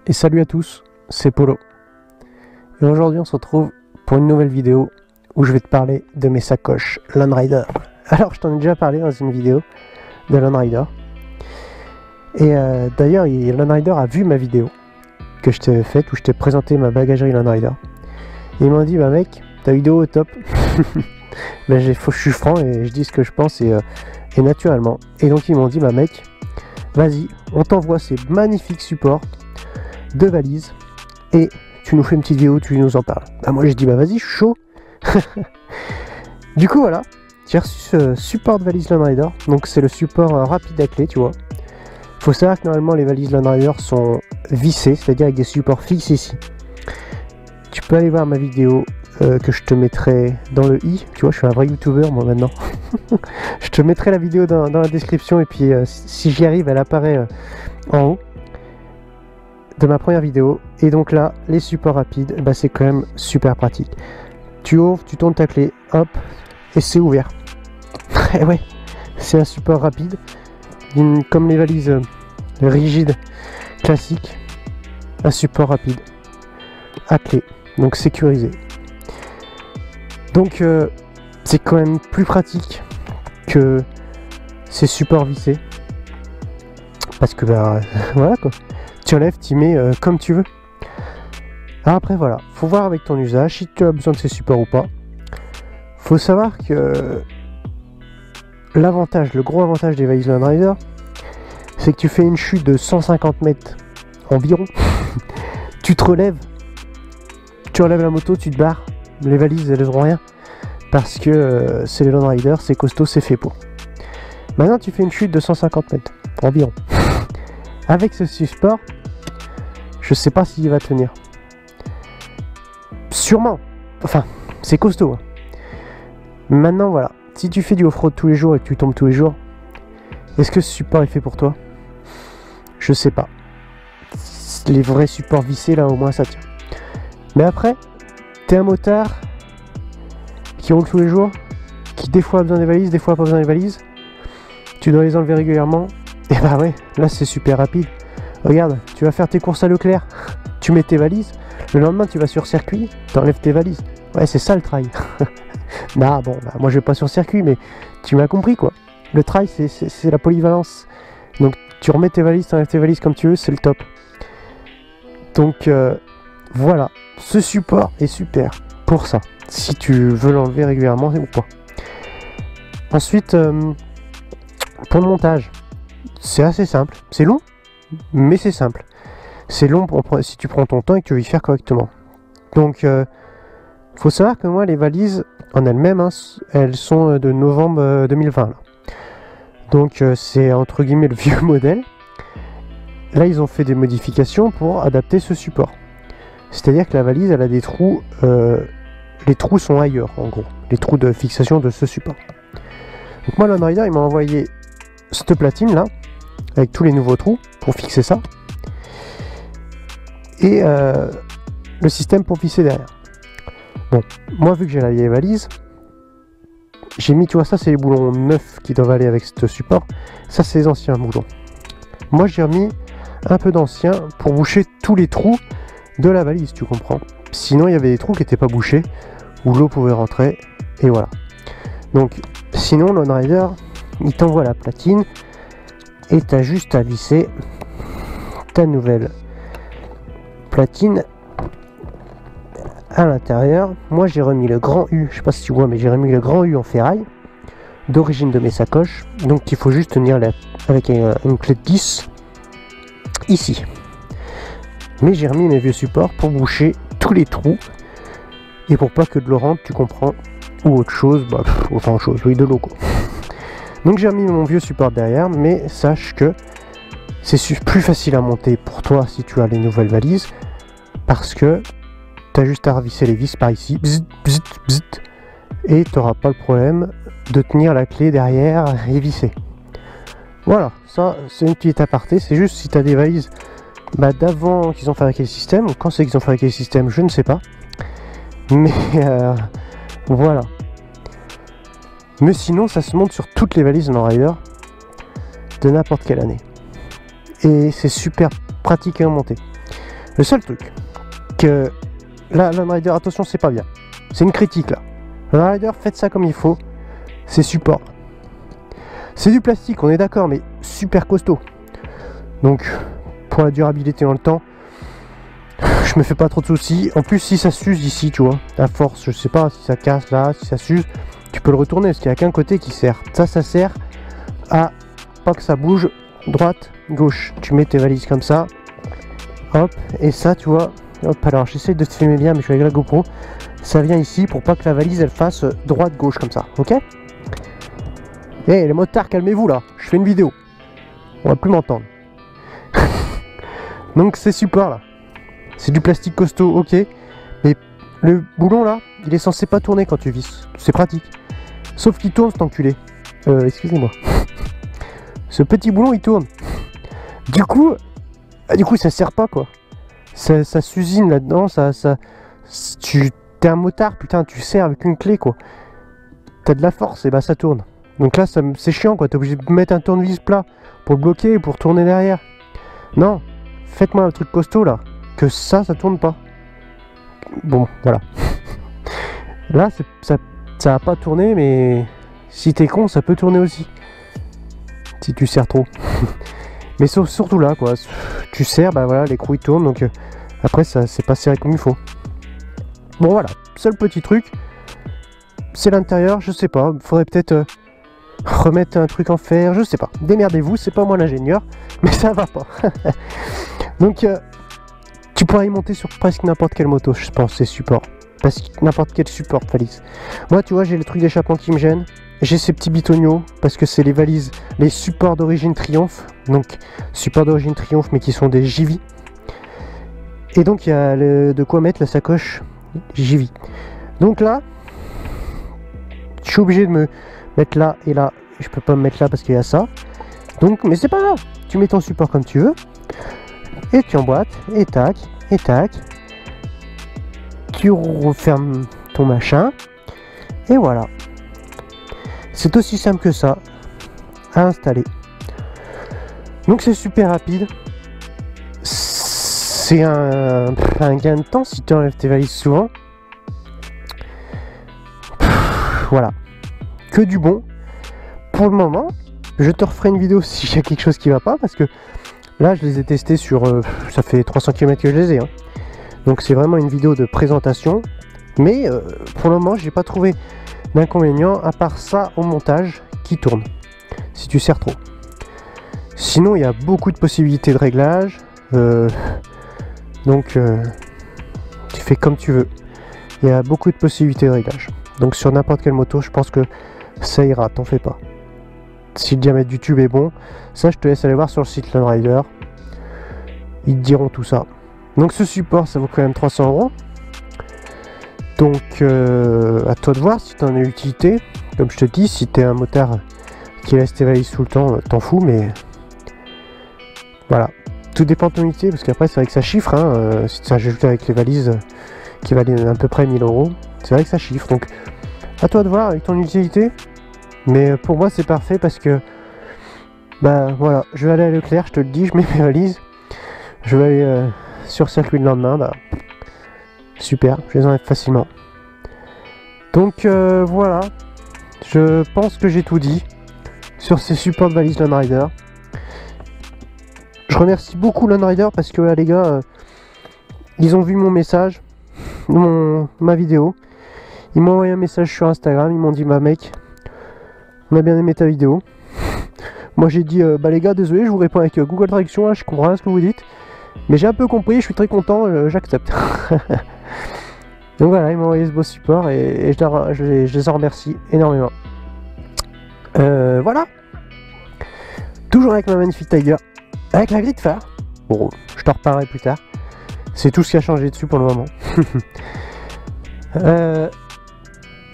Et salut à tous, c'est Polo. Et aujourd'hui on se retrouve pour une nouvelle vidéo où je vais te parler de mes sacoches Lone Rider. Alors je t'en ai déjà parlé dans une vidéo de Lone Rider. Et d'ailleurs Lone Rider a vu ma vidéo que je t'ai faite où je t'ai présenté ma bagagerie Lone Rider. Et ils m'ont dit bah mec, ta vidéo est top. Ben, je suis franc et je dis ce que je pense et naturellement. Et donc ils m'ont dit bah mec, vas-y, on t'envoie ces magnifiques supports de valises et tu nous fais une petite vidéo, tu nous en parles. Bah moi j'ai dit bah vas-y, je suis chaud. Du coup voilà, j'ai reçu ce support de valise Lone Rider. Donc c'est le support rapide à clé, tu vois. Faut savoir que normalement les valises Lone Rider sont vissées, c'est-à-dire avec des supports fixes ici. Tu peux aller voir ma vidéo que je te mettrai dans le i, tu vois, je suis un vrai youtubeur moi maintenant. Je te mettrai la vidéo dans la description et puis si j'y arrive elle apparaît en haut de ma première vidéo. Et donc là les supports rapides, bah, c'est quand même super pratique. Tu ouvres, tu tournes ta clé, hop, et c'est ouvert. Et ouais, c'est un support rapide, comme les valises rigides classiques, un support rapide à clé, donc sécurisé. Donc c'est quand même plus pratique que ces supports vissés, parce que bah voilà quoi, tu enlèves, tu mets comme tu veux. Alors après voilà, faut voir avec ton usage si tu as besoin de ces supports ou pas. Faut savoir que l'avantage, le gros avantage des valises Lone Rider, c'est que tu fais une chute de 150 mètres environ, tu te relèves, tu enlèves la moto, tu te barres, les valises elles n'auront rien, parce que c'est les Lone Rider, c'est costaud, c'est fait pour. Maintenant tu fais une chute de 150 mètres environ. Avec ce support, je sais pas s'il va tenir. Sûrement, enfin c'est costaud hein. Maintenant voilà, si tu fais du off-road tous les jours et que tu tombes tous les jours, est-ce que ce support est fait pour toi? Je sais pas. Les vrais supports vissés là au moins ça tient. Mais après, t'es un motard qui roule tous les jours, qui des fois a besoin des valises, des fois a pas besoin des valises, tu dois les enlever régulièrement, et bah ouais, là c'est super rapide. Regarde, tu vas faire tes courses à Leclerc, tu mets tes valises, le lendemain tu vas sur circuit, t'enlèves tes valises. Ouais, c'est ça le trail. Bah bon, bah, moi je vais pas sur circuit, mais tu m'as compris quoi. Le trail c'est la polyvalence. Donc tu remets tes valises, t'enlèves tes valises comme tu veux, c'est le top. Donc voilà, ce support est super pour ça, si tu veux l'enlever régulièrement ou pas. Ensuite, pour le montage, c'est assez simple. C'est long, mais c'est simple. C'est long si tu prends ton temps et que tu veux y faire correctement. Donc, faut savoir que moi, les valises en elles-mêmes, hein, elles sont de novembre 2020. Là. Donc, c'est entre guillemets le vieux modèle. Là, ils ont fait des modifications pour adapter ce support. C'est-à-dire que la valise, elle a des trous. Les trous sont ailleurs, en gros. Les trous de fixation de ce support. Donc moi, Lone Rider, il m'a envoyé cette platine là, avec tous les nouveaux trous pour fixer ça. Et le système pour visser derrière. Bon, moi vu que j'ai la vieille valise, j'ai mis, tu vois, ça c'est les boulons neufs qui doivent aller avec ce support. Ça c'est les anciens boulons. Moi j'ai remis un peu d'anciens pour boucher tous les trous de la valise, tu comprends. Sinon il y avait des trous qui n'étaient pas bouchés, où l'eau pouvait rentrer, et voilà. Donc, sinon Lone Rider, il t'envoie la platine, et tu as juste à visser ta nouvelle platine à l'intérieur. Moi j'ai remis le grand U, je sais pas si tu vois, mais j'ai remis le grand U en ferraille d'origine de mes sacoches, donc il faut juste tenir avec une clé de 10 ici. Mais j'ai remis mes vieux supports pour boucher tous les trous et pour pas que de l'eau rentre, tu comprends, ou autre chose, bah enfin autre chose, oui, de l'eau quoi. Donc j'ai remis mon vieux support derrière, mais sache que c'est plus facile à monter pour toi si tu as les nouvelles valises, parce que tu as juste à revisser les vis par ici, bzz, bzz, bzz, et tu n'auras pas le problème de tenir la clé derrière et visser. Voilà, ça c'est une petite aparté, c'est juste si tu as des valises d'avant qu'ils ont fabriqué le système, ou quand c'est qu'ils ont fabriqué le système, je ne sais pas. Mais voilà. Mais sinon, ça se monte sur toutes les valises Lone Rider de n'importe quelle année. Et c'est super pratique à monter. Le seul truc que là, Land Rider, attention, c'est pas bien. C'est une critique là. Land Rider, faites ça comme il faut. C'est support. C'est du plastique, on est d'accord, mais super costaud. Donc, pour la durabilité dans le temps, je me fais pas trop de soucis. En plus, si ça s'use ici, tu vois, à force, je sais pas si ça casse là, si ça s'use, tu peux le retourner parce qu'il n'y a qu'un côté qui sert. Ça sert à pas que ça bouge droite, gauche. Tu mets tes valises comme ça, hop, et ça, tu vois, hop. Alors, j'essaie de te filmer bien, mais je suis avec la GoPro. Ça vient ici pour pas que la valise elle fasse droite, gauche comme ça, ok? Eh, les motards, calmez-vous là, je fais une vidéo. On va plus m'entendre. Donc, c'est support là. C'est du plastique costaud, ok. Mais le boulon là, il est censé pas tourner quand tu visses. C'est pratique. Sauf qu'il tourne cet enculé. Excusez-moi. Ce petit boulon il tourne. Du coup ça sert pas quoi. Ça s'usine là-dedans, t'es un motard, putain, tu sers avec une clé quoi. T'as de la force et bah ça tourne. Donc là c'est chiant quoi, t'es obligé de mettre un tournevis plat pour le bloquer et pour tourner derrière. Non, faites-moi un truc costaud là. Que ça tourne pas. Bon, voilà. Là, ça va pas tourner, mais si t'es con, ça peut tourner aussi. Si tu serres trop. Mais surtout là, quoi. Tu serres, bah voilà, l'écrou il tourne, donc après, ça c'est pas serré comme il faut. Bon, voilà. Seul petit truc, c'est l'intérieur, je sais pas. Faudrait peut-être remettre un truc en fer, je sais pas. Démerdez-vous, c'est pas moi l'ingénieur, mais ça va pas. Donc, tu pourrais y monter sur presque n'importe quelle moto, je pense, c'est support. Parce que n'importe quel support valise. Moi, tu vois, j'ai le truc d'échappement qui me gêne. J'ai ces petits bitoniaux, parce que c'est les valises, les supports d'origine Triomphe. Donc, supports d'origine Triomphe, mais qui sont des JV. Et donc, il y a de quoi mettre la sacoche JV. Donc là, je suis obligé de me mettre là et là. Je peux pas me mettre là parce qu'il y a ça. Donc, mais c'est pas grave. Tu mets ton support comme tu veux. Et tu emboîtes, et tac, et tac. Tu refermes ton machin. Et voilà. C'est aussi simple que ça à installer. Donc c'est super rapide. C'est un gain de temps si tu enlèves tes valises souvent. Voilà. Que du bon. Pour le moment, je te referai une vidéo si j'ai quelque chose qui va pas, parce que là, je les ai testés sur... ça fait 300 km que je les ai. Hein. Donc c'est vraiment une vidéo de présentation. Mais pour le moment, j'ai pas trouvé d'inconvénient, à part ça au montage qui tourne. Si tu serres trop. Sinon, il y a beaucoup de possibilités de réglage. Donc, tu fais comme tu veux. Il y a beaucoup de possibilités de réglage. Donc sur n'importe quelle moto, je pense que ça ira, t'en fais pas. Si le diamètre du tube est bon, ça je te laisse aller voir sur le site Land Rider. Ils te diront tout ça. Donc ce support, ça vaut quand même 300 €. Donc à toi de voir si tu en as utilité. Comme je te dis, si tu es un motard qui laisse tes valises tout le temps, t'en fous, mais voilà. Tout dépend de ton utilité, parce qu'après c'est vrai que ça chiffre, hein, si ça ajoute avec les valises qui valent à peu près 1000 €, c'est vrai que ça chiffre. Donc à toi de voir avec ton utilité. Mais pour moi c'est parfait parce que bah voilà, je vais aller à Leclerc, je te le dis, je mets mes valises, je vais aller sur circuit le lendemain, bah super, je les enlève facilement. Donc voilà, je pense que j'ai tout dit sur ces supports de valises Land Rider. Je remercie beaucoup Land Rider parce que là les gars, ils ont vu mon message, ma vidéo, ils m'ont envoyé un message sur Instagram, ils m'ont dit bah mec, on a bien aimé ta vidéo. Moi j'ai dit bah les gars, désolé, je vous réponds avec Google Traduction, hein, je comprends rien ce que vous dites, mais j'ai un peu compris, je suis très content, j'accepte. Donc voilà, ils m'ont envoyé ce beau support et je les en remercie énormément. Voilà. Toujours avec ma magnifique Tiger, avec la grille de phare. Bon, je t'en reparlerai plus tard. C'est tout ce qui a changé dessus pour le moment.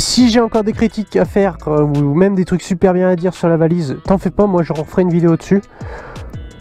Si j'ai encore des critiques à faire ou même des trucs super bien à dire sur la valise, t'en fais pas, moi je referai une vidéo dessus.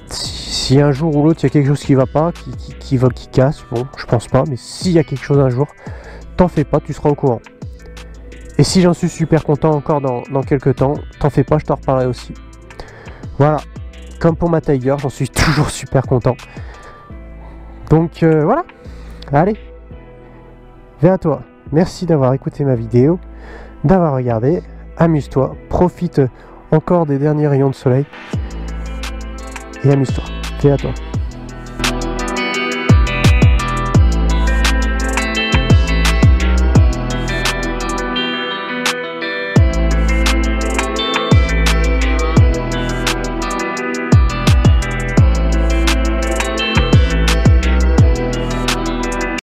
Si un jour ou l'autre il y a quelque chose qui va pas, qui casse, bon je pense pas, mais s'il y a quelque chose un jour, t'en fais pas, tu seras au courant. Et si j'en suis super content encore dans quelques temps, t'en fais pas, je t'en reparlerai aussi. Voilà, comme pour ma Tiger, j'en suis toujours super content. Donc voilà, allez, vers à toi. Merci d'avoir écouté ma vidéo, d'avoir regardé. Amuse-toi, profite encore des derniers rayons de soleil et amuse-toi. Vers à toi.